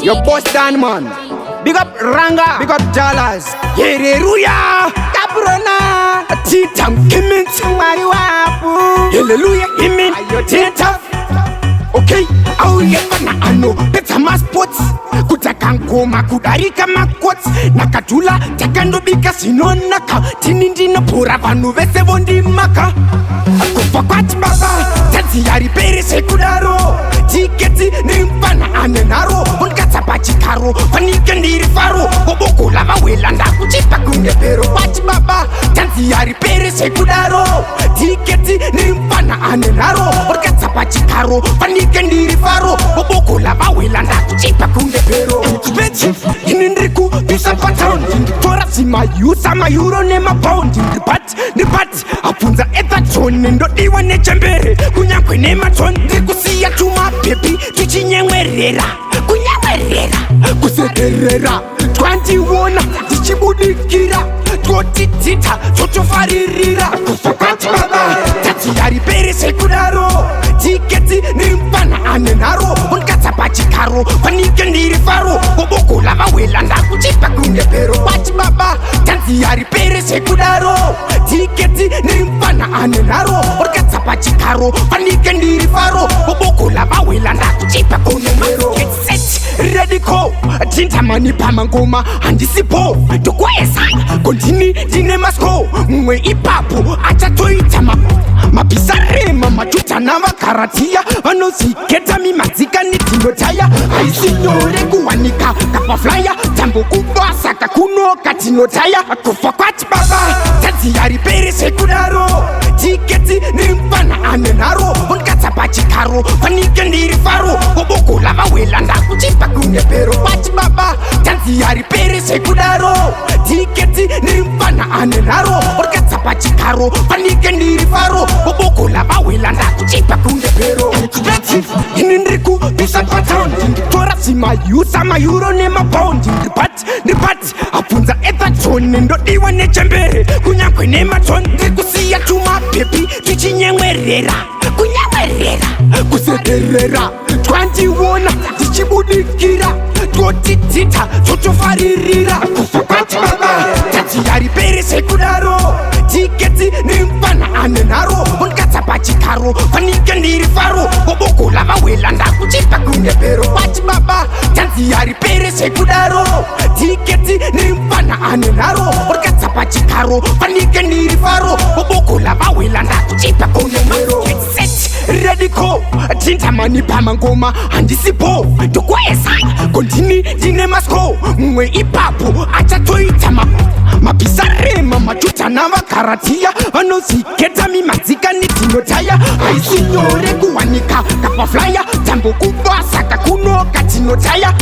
Your boss Dan man. Big up Ranga, big up Jalas. Hallelujah, Cabrona. Titam kimin tumari wapu. Hallelujah, imin ayo titam. Okay, au yekana ano peta masports. Kutakanko makudarika makots. Nakatula takando bika sinonaka. Tinindina pura vanu vese vondi maka. Akufa kwati baba, tanti yari pere sekudaro. Tiketi nimpana anenaro. Unkata pachikaro, panike ndiri faro. Oboko lava welanda kuchipa kunde pero. Kwati baba, tanti yari pere sekudaro. Tiketi nimpana anenaro. Unkata pachikaro, panike ndiri faro. Oboko lava welanda kuchipa kunde pero. Expensive, inindriku, bisa pattern. Tora sima yusa ma euro ne ma pound. Nipat, apunza etatron. Ndo diwa ne chambere, kunyakwe ne maton. Ndikusiya chuma pepi, tuchinyengwerera. Kunyengwerera, kusekerera. 21, tichibudikira. Twotitita, chochofaririra. Kufakati baba, tati yari pere sekudaro. Tiketi nimpana anenaro. Unkata pachikaro, panike ndiri faro. Oboko lava welanda kuchipa kunde pero. Pachi baba, tati yari pere sekudaro. Tiketi nimpana anenaro. Unkata pachikaro, panike ndiri faro. Oboko lava welanda kuchipa kunde pero. Get set, ready go. Tinta mani pamangoma, andisipo. Tukwesa, kontini dine masko. Mwe ipapu, acha toitama. Mabisare mama tuta na makaratia. Anosi keta mi mazika ni tinotaya. Aisinyore kuwanika kapa flyer. Tambo kubasa kakuno katinotaya. Kufa kwati baba, tati yari pere sekudaro. Tiketi nimpana anenaro. Unkata pachikaro, panike ndiri faro. Oboko lava welanda kuchipa kunde pero. Kwati baba, tati yari pere sekudaro. Tiketi nimpana anenaro. Unkata pachikaro, panike ndiri faro. Oboko lava welanda kuchipa kunde pero. Expensive, inindriku, bisa pattern. Tora sima yusa ma euro ne ma pound. Nipat, apunza etatron. Ndo diwa ne chambere, kunyakwe ne maton. Ndikusiya chuma pepi, tuchinyengwerera. Kunyengwerera, kusekerera. 21, tichibudikira. Twotitita, chochofaririra. Kufakati baba, tati yari pere sekudaro. Tiketi nimpana anenaro. Unkata pachikaro, panike ndiri faro. Oboko lava welanda kuchipa kunde pero. Pachi baba, tati yari pere sekudaro. Tiketi nimpana anenaro. Unkata pachikaro, panike ndiri faro. Oboko lava welanda kuchipa kunde pero. Get set, ready go. Tinta mani pamangoma, andisipo. Tukwesa, kontini dine masko. Mwe ipapu, acha toitama. Mabisare mama tuta na makaratia. Anosi keta mi mazika ni tinotaya. Aisinyore kuwanika kapa flyer. Tambo kubasa kakuno katinotaya.